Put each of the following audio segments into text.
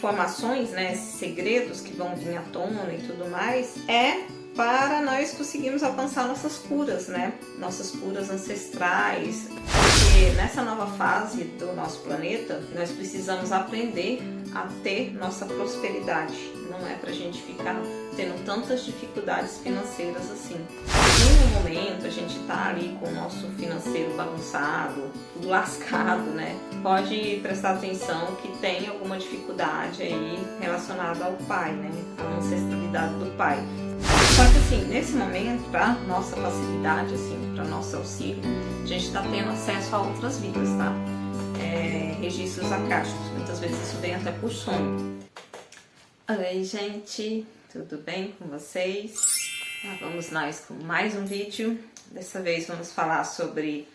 informações, né, esses segredos que vão vir à tona e tudo mais, é para nós conseguirmos alcançar nossas curas, né? Nossas curas ancestrais. Porque nessa nova fase do nosso planeta, nós precisamos aprender a ter nossa prosperidade. Não é pra gente ficar tendo tantas dificuldades financeiras assim. Se no momento a gente tá ali com o nosso financeiro bagunçado, tudo lascado, né? Pode prestar atenção que tem alguma dificuldade aí relacionada ao pai, né? A ancestralidade do pai. Só que assim, nesse momento, para nossa facilidade, assim, para nosso auxílio, a gente está tendo acesso a outras vidas, tá? Registros acásticos, muitas vezes isso vem até por sonho. Oi, gente, tudo bem com vocês? Lá vamos nós com mais um vídeo. Dessa vez vamos falar sobre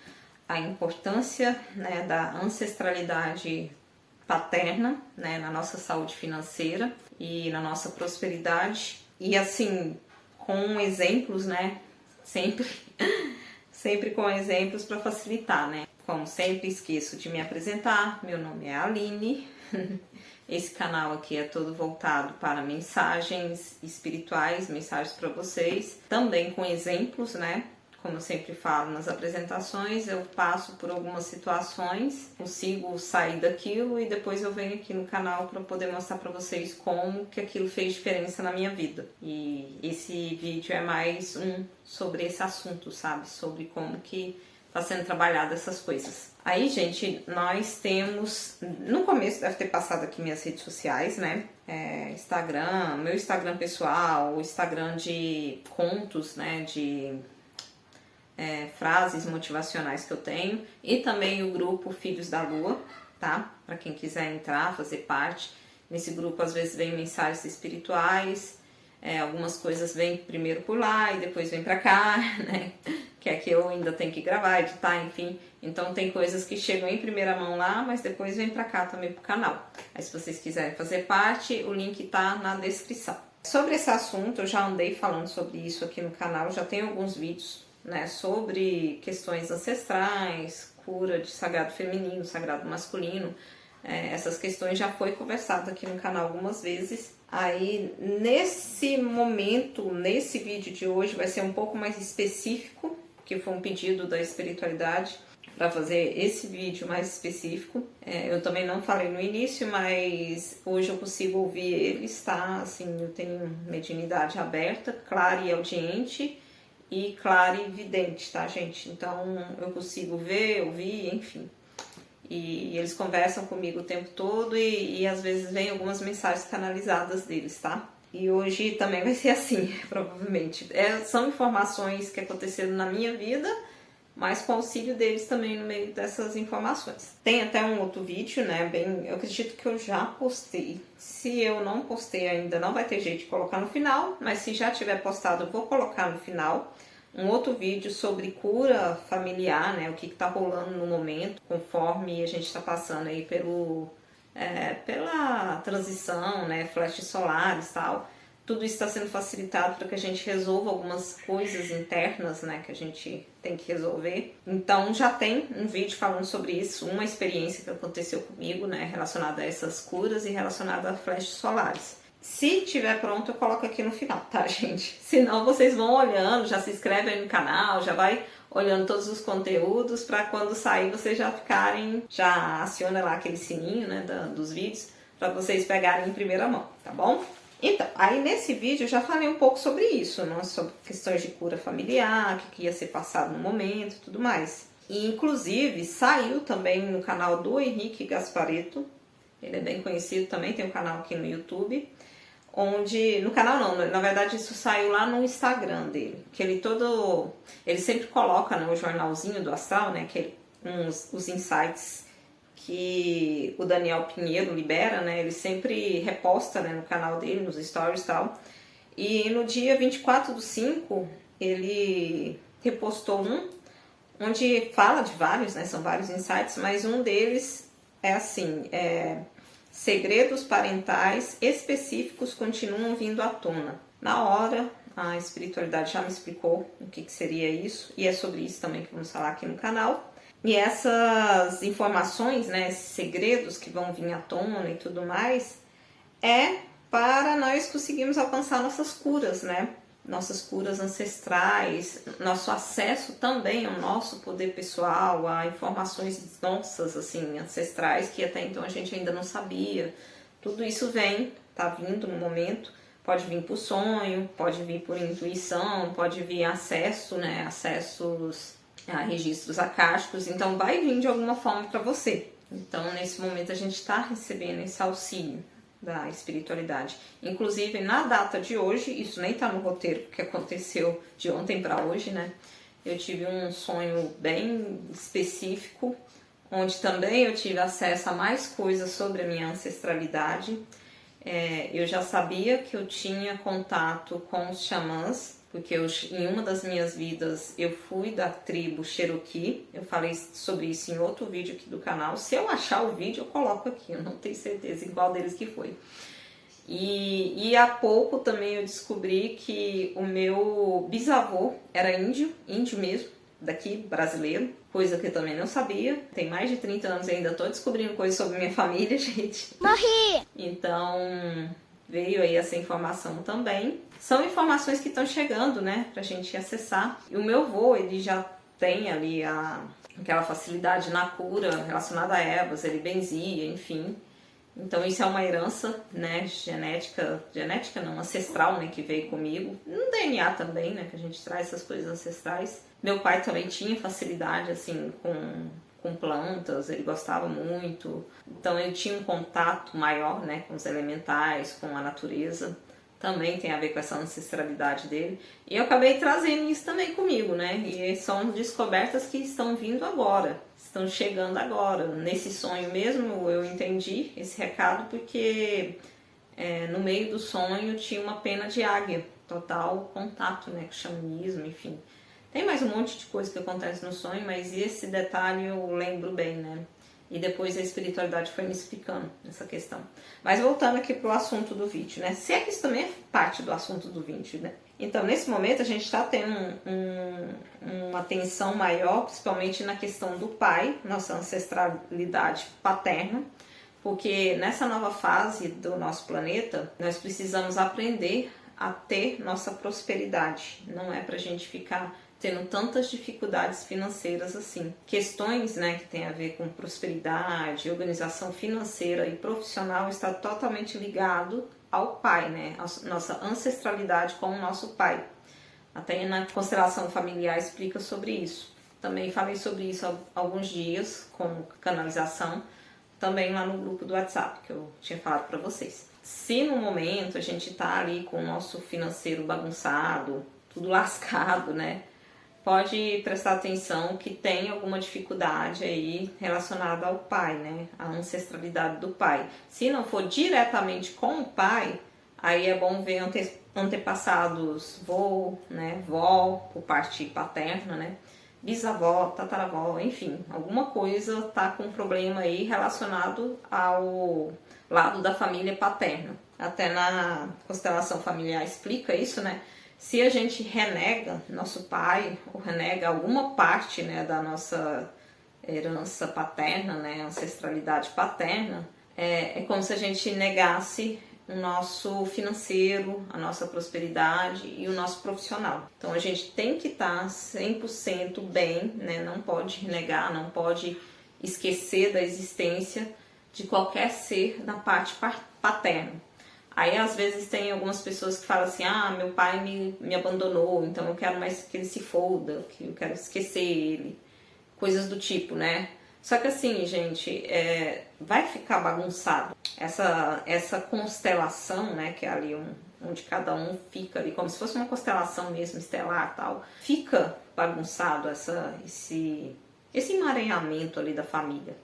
a importância, né, da ancestralidade paterna, né, na nossa saúde financeira e na nossa prosperidade. E assim, com exemplos, né? Sempre com exemplos para facilitar, né? Como sempre, esqueço de me apresentar. Meu nome é Aline. Esse canal aqui é todo voltado para mensagens espirituais, mensagens para vocês. Também com exemplos, né? Como eu sempre falo nas apresentações, eu passo por algumas situações, consigo sair daquilo e depois eu venho aqui no canal para poder mostrar para vocês como que aquilo fez diferença na minha vida. E esse vídeo é mais um sobre esse assunto, sabe? Sobre como que está sendo trabalhado essas coisas. Aí, gente, nós temos... No começo deve ter passado aqui minhas redes sociais, né? Instagram, meu Instagram pessoal, o Instagram de contos, né? De... frases motivacionais que eu tenho, e também o grupo Filhos da Lua, tá? Para quem quiser entrar, fazer parte. Nesse grupo às vezes vem mensagens espirituais, algumas coisas vêm primeiro por lá e depois vem para cá, né? Que é que eu ainda tenho que gravar, editar, enfim. Então tem coisas que chegam em primeira mão lá, mas depois vem para cá também pro canal. Aí se vocês quiserem fazer parte, o link tá na descrição. Sobre esse assunto, eu já andei falando sobre isso aqui no canal, já tenho alguns vídeos, né, sobre questões ancestrais, cura de sagrado feminino, sagrado masculino. Essas questões já foi conversado aqui no canal algumas vezes. Aí nesse momento, nesse vídeo de hoje vai ser um pouco mais específico, que foi um pedido da espiritualidade para fazer esse vídeo mais específico. Eu também não falei no início, mas hoje eu consigo ouvir eles, tá? Assim, eu tenho mediunidade aberta, clara e audiente, e clara e vidente, tá, gente? Então eu consigo ver, ouvir, enfim. E eles conversam comigo o tempo todo e às vezes vem algumas mensagens canalizadas deles, tá? E hoje também vai ser assim, provavelmente. São informações que aconteceram na minha vida, mas com auxílio deles também no meio dessas informações. Tem até um outro vídeo, né? Eu acredito que eu já postei. Se eu não postei ainda, não vai ter jeito de colocar no final, mas se já tiver postado, eu vou colocar no final. Um outro vídeo sobre cura familiar, né? O que tá rolando no momento, conforme a gente tá passando aí pela transição, né? Flashes solares e tal. Tudo isso está sendo facilitado para que a gente resolva algumas coisas internas, né, que a gente tem que resolver. Então já tem um vídeo falando sobre isso, uma experiência que aconteceu comigo, né, relacionada a essas curas e relacionada a flashes solares. Se tiver pronto, eu coloco aqui no final, tá, gente? Senão vocês vão olhando, já se inscreve aí no canal, já vai olhando todos os conteúdos para quando sair vocês já ficarem, já aciona lá aquele sininho, né, dos vídeos, para vocês pegarem em primeira mão, tá bom? Então, aí nesse vídeo eu já falei um pouco sobre isso, né? Sobre questões de cura familiar, o que ia ser passado no momento e tudo mais. E inclusive saiu também no canal do Henrique Gasparetto, ele é bem conhecido também, tem um canal aqui no YouTube, onde, no canal não, na verdade isso saiu lá no Instagram dele, que ele sempre coloca, né, o jornalzinho do astral, né, os insights que o Daniel Pinheiro libera, né? Ele sempre reposta, né, no canal dele, nos stories e tal. E no dia 24/5, ele repostou onde fala de vários, né? São vários insights, mas um deles é assim, segredos parentais específicos continuam vindo à tona. Na hora, a espiritualidade já me explicou o que seria isso, e é sobre isso também que vamos falar aqui no canal. E essas informações, né, esses segredos que vão vir à tona e tudo mais, é para nós conseguirmos alcançar nossas curas, né? Nossas curas ancestrais, nosso acesso também ao nosso poder pessoal, a informações nossas, assim, ancestrais, que até então a gente ainda não sabia. Tudo isso vem, tá vindo no momento, pode vir por sonho, pode vir por intuição, pode vir acesso, né? Acessos a registros acásticos, então vai vir de alguma forma para você. Então, nesse momento, a gente está recebendo esse auxílio da espiritualidade. Inclusive, na data de hoje, isso nem está no roteiro, porque aconteceu de ontem para hoje, né? Eu tive um sonho bem específico, onde também eu tive acesso a mais coisas sobre a minha ancestralidade. Eu já sabia que eu tinha contato com os xamãs, porque em uma das minhas vidas eu fui da tribo Cherokee. Eu falei sobre isso em outro vídeo aqui do canal. Se eu achar o vídeo, eu coloco aqui. Eu não tenho certeza em qual deles que foi. E há pouco também eu descobri que o meu bisavô era índio mesmo, daqui, brasileiro. Coisa que eu também não sabia. Tem mais de 30 anos e ainda estou descobrindo coisas sobre minha família, gente. Morri! Então, veio aí essa informação também. São informações que estão chegando, né, pra gente acessar. E o meu avô, ele já tem ali aquela facilidade na cura relacionada a ervas, ele benzia, enfim. Então isso é uma herança, né, genética não, ancestral, né, que veio comigo. No DNA também, né, que a gente traz essas coisas ancestrais. Meu pai também tinha facilidade, assim, com plantas, ele gostava muito. Então ele tinha um contato maior, né, com os elementais, com a natureza. Também tem a ver com essa ancestralidade dele. E eu acabei trazendo isso também comigo, né? E são descobertas que estão vindo agora, estão chegando agora. Nesse sonho mesmo eu entendi esse recado porque no meio do sonho tinha uma pena de águia, total contato, né, com o xamanismo, enfim. Tem mais um monte de coisa que acontece no sonho, mas esse detalhe eu lembro bem, né? E depois a espiritualidade foi me explicando essa questão. Mas voltando aqui para o assunto do vídeo, né? Se é que isso também é parte do assunto do vídeo, né? Então, nesse momento, a gente está tendo uma atenção maior, principalmente na questão do pai, nossa ancestralidade paterna, porque nessa nova fase do nosso planeta, nós precisamos aprender a ter nossa prosperidade. Não é para a gente ficar tendo tantas dificuldades financeiras assim. Questões, né, que tem a ver com prosperidade, organização financeira e profissional está totalmente ligado ao pai, né, a nossa ancestralidade com o nosso pai. Até na constelação familiar explica sobre isso. Também falei sobre isso há alguns dias com canalização, também lá no grupo do WhatsApp que eu tinha falado para vocês. Se no momento a gente tá ali com o nosso financeiro bagunçado, tudo lascado, né? Pode prestar atenção que tem alguma dificuldade aí relacionada ao pai, né? A ancestralidade do pai. Se não for diretamente com o pai, aí é bom ver antepassados, vô, né? Vó, por parte paterna, né? Bisavó, tataravó, enfim. Alguma coisa tá com um problema aí relacionado ao lado da família paterna. Até na constelação familiar explica isso, né? Se a gente renega nosso pai, ou renega alguma parte, né, da nossa herança paterna, né, ancestralidade paterna, é como se a gente negasse o nosso financeiro, a nossa prosperidade e o nosso profissional. Então a gente tem que estar 100% bem, né, não pode renegar, não pode esquecer da existência de qualquer ser na parte paterna. Aí às vezes tem algumas pessoas que falam assim, meu pai me abandonou, então eu quero mais que ele se foda, que eu quero esquecer ele, coisas do tipo, né? Só que assim, gente, vai ficar bagunçado. Essa constelação, né, que é ali onde cada um fica ali, como se fosse uma constelação mesmo, estelar e tal, fica bagunçado esse emaranhamento ali da família.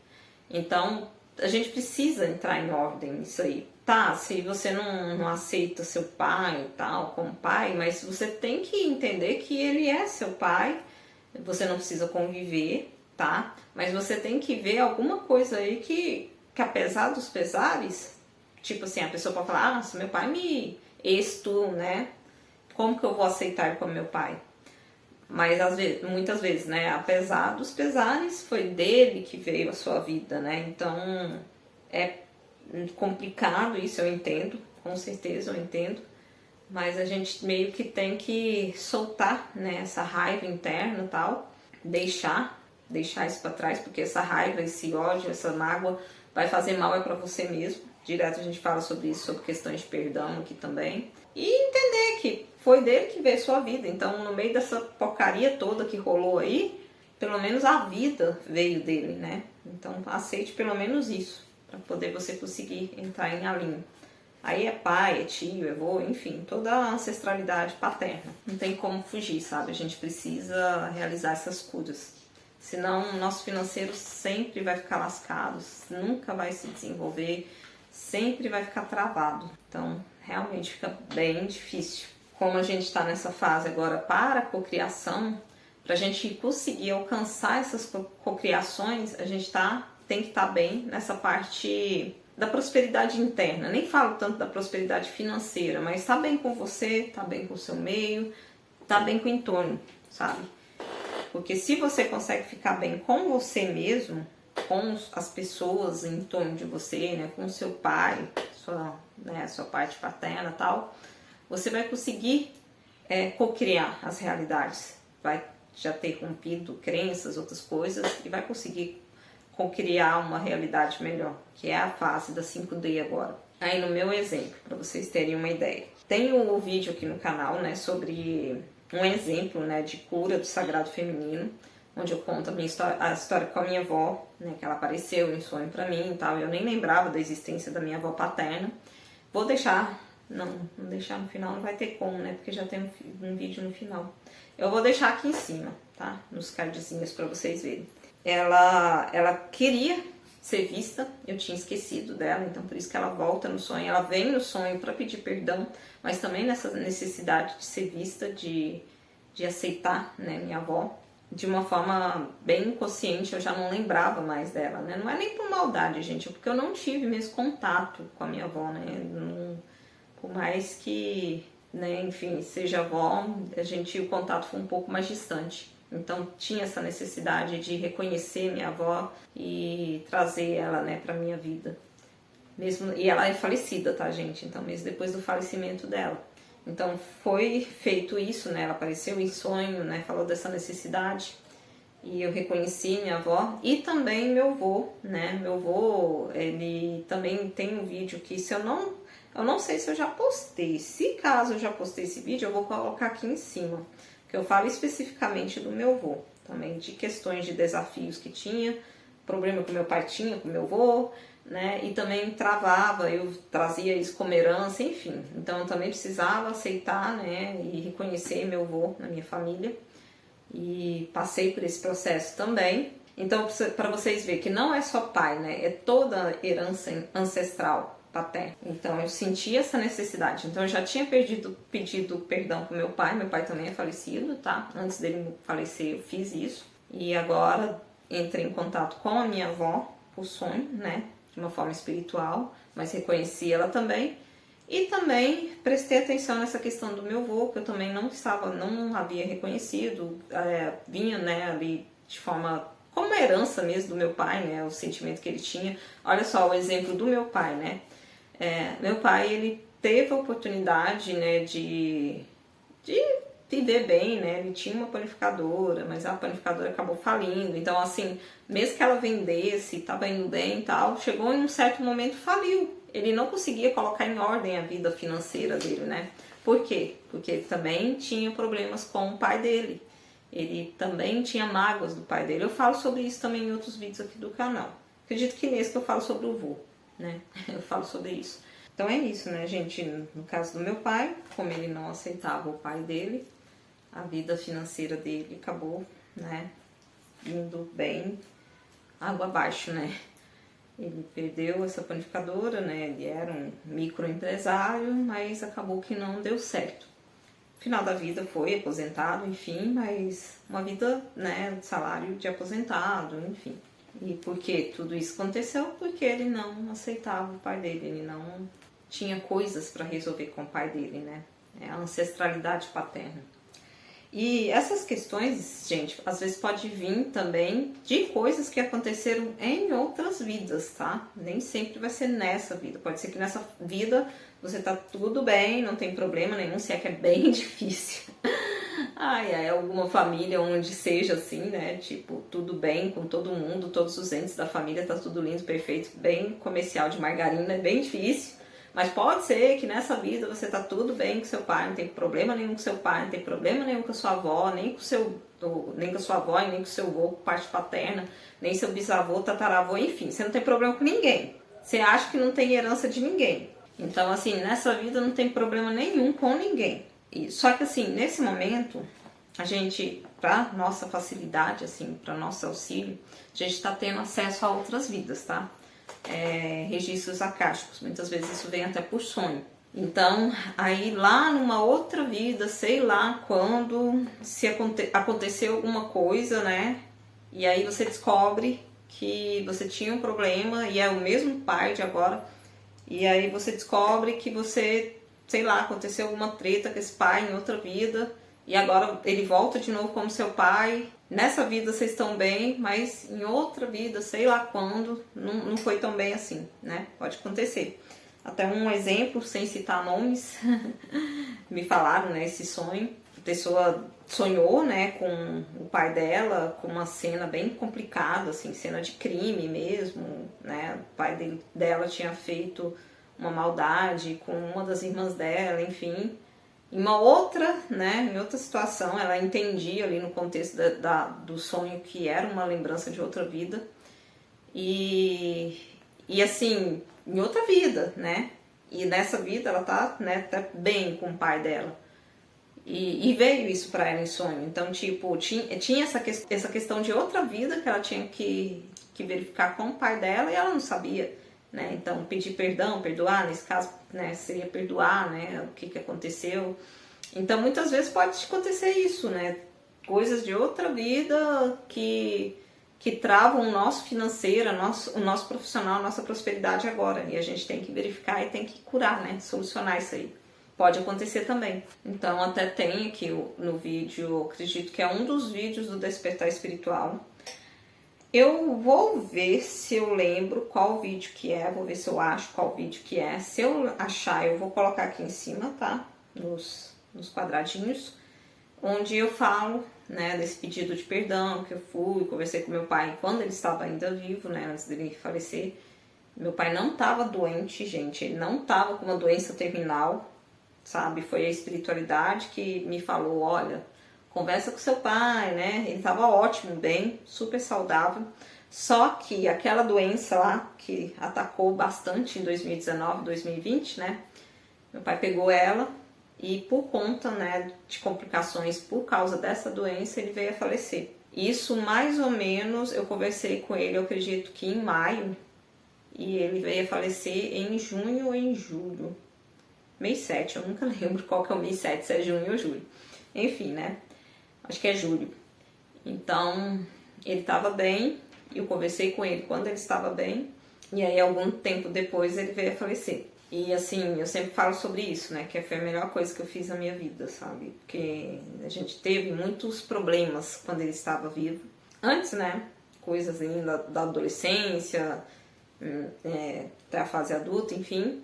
Então, a gente precisa entrar em ordem nisso aí. Tá, se você não aceita seu pai e tal, como pai, mas você tem que entender que ele é seu pai, você não precisa conviver, tá? Mas você tem que ver alguma coisa aí que apesar dos pesares, tipo assim, a pessoa pode falar, se meu pai me né? Como que eu vou aceitar ele como meu pai? Mas muitas vezes, né, apesar dos pesares, foi dele que veio a sua vida, né? Então, complicado, isso eu entendo, com certeza eu entendo, mas a gente meio que tem que soltar, né, essa raiva interna e tal, deixar isso para trás, porque essa raiva, esse ódio, essa mágoa vai fazer mal para você mesmo. Direto a gente fala sobre isso, sobre questões de perdão aqui também. E entender que foi dele que veio a sua vida. Então, no meio dessa porcaria toda que rolou aí, pelo menos a vida veio dele, né? Então, aceite pelo menos isso, para poder você conseguir entrar em alinho. Aí é pai, é tio, é avô, enfim, toda a ancestralidade paterna. Não tem como fugir, sabe? A gente precisa realizar essas curas. Senão, o nosso financeiro sempre vai ficar lascado, nunca vai se desenvolver, sempre vai ficar travado. Então, realmente fica bem difícil. Como a gente está nessa fase agora para a cocriação, para a gente conseguir alcançar essas cocriações, a gente tem que estar bem nessa parte da prosperidade interna. Nem falo tanto da prosperidade financeira, mas estar bem com você, estar bem com o seu meio, estar bem com o entorno, sabe? Porque se você consegue ficar bem com você mesmo, com as pessoas em torno de você, né, com o seu pai, sua parte paterna e tal, você vai conseguir cocriar as realidades. Vai já ter rompido crenças, outras coisas, e vai conseguir cocriar uma realidade melhor, que é a fase da 5D agora. Aí no meu exemplo, para vocês terem uma ideia. Tem um vídeo aqui no canal, né, sobre um exemplo, né, de cura do sagrado feminino, onde eu conto a história com a minha avó, né, que ela apareceu em sonho pra mim e tal. Eu nem lembrava da existência da minha avó paterna. Vou deixar, não deixar no final, não vai ter como, né, porque já tem um vídeo no final. Eu vou deixar aqui em cima, tá, nos cardzinhos pra vocês verem. Ela queria ser vista, eu tinha esquecido dela, então por isso que ela volta no sonho. Ela vem no sonho para pedir perdão, mas também nessa necessidade de ser vista, de aceitar, né, minha avó. De uma forma bem inconsciente, eu já não lembrava mais dela, né? Não é nem por maldade, gente, é porque eu não tive mesmo contato com a minha avó, né? Por mais que, né, enfim, seja avó, o contato foi um pouco mais distante. Então tinha essa necessidade de reconhecer minha avó e trazer ela, né, pra minha vida. E ela é falecida, tá, gente? Então, mesmo depois do falecimento dela. Então foi feito isso, né? Ela apareceu em sonho, né? Falou dessa necessidade. E eu reconheci minha avó. E também meu avô, né? Meu avô, ele também tem um vídeo que eu não sei se eu já postei. Se caso eu já postei esse vídeo, eu vou colocar aqui em cima. Que eu falo especificamente do meu avô. Também de questões de desafios que tinha. Problema que meu pai tinha com meu avô, né? E também travava, eu trazia isso como herança, enfim. Então eu também precisava aceitar, né, e reconhecer meu avô na minha família. E passei por esse processo também. Então, para vocês verem que não é só pai, né, é toda herança ancestral paterna. Então eu senti essa necessidade. Então eu já tinha pedido perdão pro meu pai também é falecido, tá? Antes dele falecer eu fiz isso. E agora entrei em contato com a minha avó por sonho, né? De uma forma espiritual, mas reconheci ela também. E também prestei atenção nessa questão do meu avô, que eu também não havia reconhecido. Vinha, né, ali de forma como uma herança mesmo do meu pai, né? O sentimento que ele tinha. Olha só o exemplo do meu pai, né? Meu pai, ele teve a oportunidade, né, de viver bem, né? Ele tinha uma panificadora, mas a panificadora acabou falindo. Então, assim, mesmo que ela vendesse, estava indo bem e tal, chegou em um certo momento faliu. Ele não conseguia colocar em ordem a vida financeira dele, né? Por quê? Porque ele também tinha problemas com o pai dele. Ele também tinha mágoas do pai dele. Eu falo sobre isso também em outros vídeos aqui do canal. Acredito que nesse que eu falo sobre o vô, né? Eu falo sobre isso. Então é isso, né, gente? No caso do meu pai, como ele não aceitava o pai dele, a vida financeira dele acabou, né, indo bem água abaixo, né? Ele perdeu essa panificadora, né? Ele era um microempresário, mas acabou que não deu certo. No final da vida foi aposentado, enfim, mas uma vida, né, de salário de aposentado, enfim. E por que tudo isso aconteceu? Porque ele não aceitava o pai dele, ele não tinha coisas para resolver com o pai dele, né? É a ancestralidade paterna. E essas questões, gente, às vezes pode vir também de coisas que aconteceram em outras vidas, tá? Nem sempre vai ser nessa vida. Pode ser que nessa vida você tá tudo bem, não tem problema nenhum, se é que é bem difícil. Ai, alguma família onde seja assim, né? Tipo, tudo bem com todo mundo, todos os entes da família, tá tudo lindo, perfeito, bem comercial de margarina, é bem difícil. Mas pode ser que nessa vida você tá tudo bem com seu pai, não tem problema nenhum com seu pai, não tem problema nenhum com a sua avó, nem com a sua avó, nem com seu avô, com parte paterna, nem seu bisavô, tataravô, enfim, você não tem problema com ninguém. Você acha que não tem herança de ninguém. Então, assim, nessa vida não tem problema nenhum com ninguém. Só que, assim, nesse momento, a gente, pra nossa facilidade, assim, pra nosso auxílio, a gente tá tendo acesso a outras vidas, tá? Registros acásticos, muitas vezes isso vem até por sonho. Então, aí lá numa outra vida, sei lá quando, se aconteceu alguma coisa, né? E aí você descobre que você tinha um problema e é o mesmo pai de agora. E aí você descobre que você, sei lá, aconteceu alguma treta com esse pai em outra vida. E agora ele volta de novo como seu pai. Nessa vida vocês estão bem, mas em outra vida, sei lá quando, não foi tão bem assim, né? Pode acontecer. Até um exemplo, sem citar nomes, me falaram, né, esse sonho. A pessoa sonhou, né, com o pai dela, com uma cena bem complicada, assim, cena de crime mesmo, né? O pai dela tinha feito uma maldade com uma das irmãs dela, enfim. Em uma outra, né, em outra situação, ela entendia ali no contexto do sonho que era uma lembrança de outra vida. E assim, em outra vida, né? E nessa vida ela tá, né, tá bem com o pai dela. E veio isso pra ela em sonho. Então, tipo, tinha essa questão de outra vida que ela tinha que verificar com o pai dela e ela não sabia, né? Então, pedir perdão, perdoar, nesse caso, né, seria perdoar, né, o que aconteceu. Então, muitas vezes pode acontecer isso, né? Coisas de outra vida que travam o nosso financeiro, o nosso profissional, a nossa prosperidade agora. E a gente tem que verificar e tem que curar, né? Solucionar isso aí. Pode acontecer também. Então, até tem aqui no vídeo, acredito que é um dos vídeos do Despertar Espiritual. Eu vou ver se eu lembro qual vídeo que é, vou ver se eu acho qual vídeo que é. Se eu achar, eu vou colocar aqui em cima, tá? Nos quadradinhos, onde eu falo, né, desse pedido de perdão, que eu fui, conversei com meu pai quando ele estava ainda vivo, né, antes dele falecer. Meu pai não estava doente, gente, ele não estava com uma doença terminal, sabe? Foi a espiritualidade que me falou, olha, conversa com seu pai, né? Ele estava ótimo, bem, super saudável. Só que aquela doença lá, que atacou bastante em 2019, 2020, né? Meu pai pegou ela e por conta, né, de complicações por causa dessa doença, ele veio a falecer. Isso mais ou menos, eu conversei com ele, eu acredito que em maio, e ele veio a falecer em junho ou em julho. Mês 7, eu nunca lembro qual que é o mês 7, se é junho ou julho. Enfim, né? Acho que é julho. Então, ele estava bem, eu conversei com ele quando ele estava bem, e aí algum tempo depois ele veio a falecer. E assim, eu sempre falo sobre isso, né, que foi a melhor coisa que eu fiz na minha vida, sabe? Porque a gente teve muitos problemas quando ele estava vivo. Antes, né, coisas ainda da adolescência, até a fase adulta, enfim.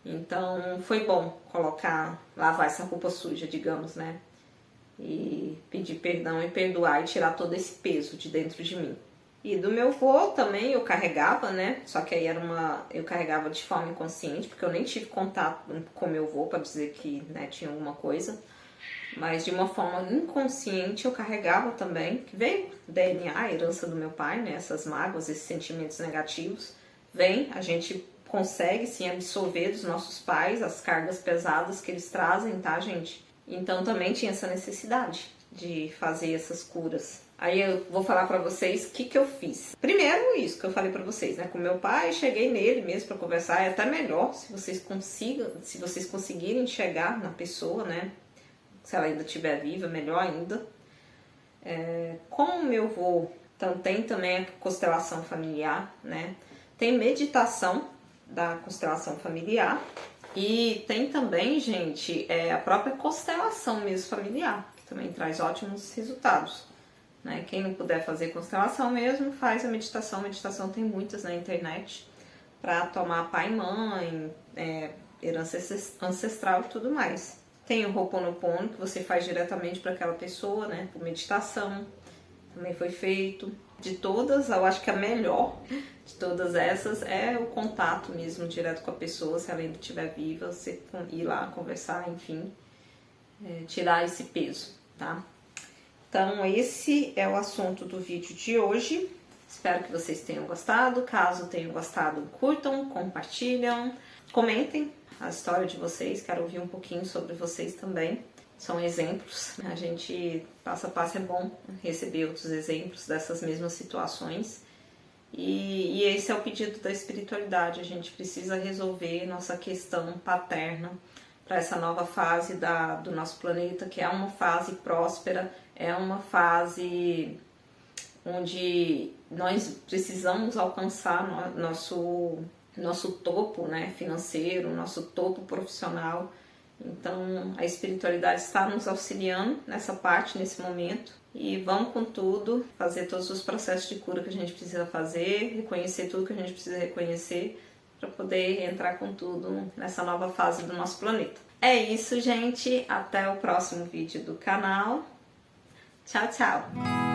Então, foi bom lavar essa roupa suja, digamos, né? E pedir perdão e perdoar e tirar todo esse peso de dentro de mim. E do meu avô também eu carregava, né? Só que aí eu carregava de forma inconsciente, porque eu nem tive contato com meu avô para dizer que, né, tinha alguma coisa. Mas de uma forma inconsciente eu carregava também, que veio DNA, a herança do meu pai, né? Essas mágoas, esses sentimentos negativos. A gente consegue sim absorver dos nossos pais as cargas pesadas que eles trazem, tá, gente? Então também tinha essa necessidade de fazer essas curas. Aí eu vou falar pra vocês o que eu fiz. Primeiro isso que eu falei pra vocês, né? Com meu pai, cheguei nele mesmo pra conversar. É até melhor se vocês conseguirem chegar na pessoa, né? Se ela ainda estiver viva, melhor ainda. Com o meu avô, então tem também a constelação familiar, né? Tem meditação da constelação familiar. E tem também, gente, a própria constelação mesmo familiar, que também traz ótimos resultados, né? Quem não puder fazer constelação mesmo, faz a meditação. Meditação tem muitas na internet para tomar pai e mãe, herança ancestral e tudo mais. Tem o Ho'oponopono, que você faz diretamente para aquela pessoa, né? Por meditação, também foi feito. De todas, eu acho que a melhor de todas essas é o contato mesmo direto com a pessoa, se ela ainda estiver viva, você ir lá conversar, enfim, tirar esse peso, tá? Então esse é o assunto do vídeo de hoje. Espero que vocês tenham gostado. Caso tenham gostado, curtam, compartilham, comentem a história de vocês. Quero ouvir um pouquinho sobre vocês também. São exemplos, a gente, passo a passo, é bom receber outros exemplos dessas mesmas situações. E esse é o pedido da espiritualidade, a gente precisa resolver nossa questão paterna para essa nova fase do nosso planeta, que é uma fase próspera, é uma fase onde nós precisamos alcançar nosso topo, né, financeiro, nosso topo profissional. Então a espiritualidade está nos auxiliando nessa parte, nesse momento. E vamos com tudo, fazer todos os processos de cura que a gente precisa fazer, reconhecer tudo que a gente precisa reconhecer para poder entrar com tudo nessa nova fase do nosso planeta. É isso, gente. Até o próximo vídeo do canal. Tchau, tchau!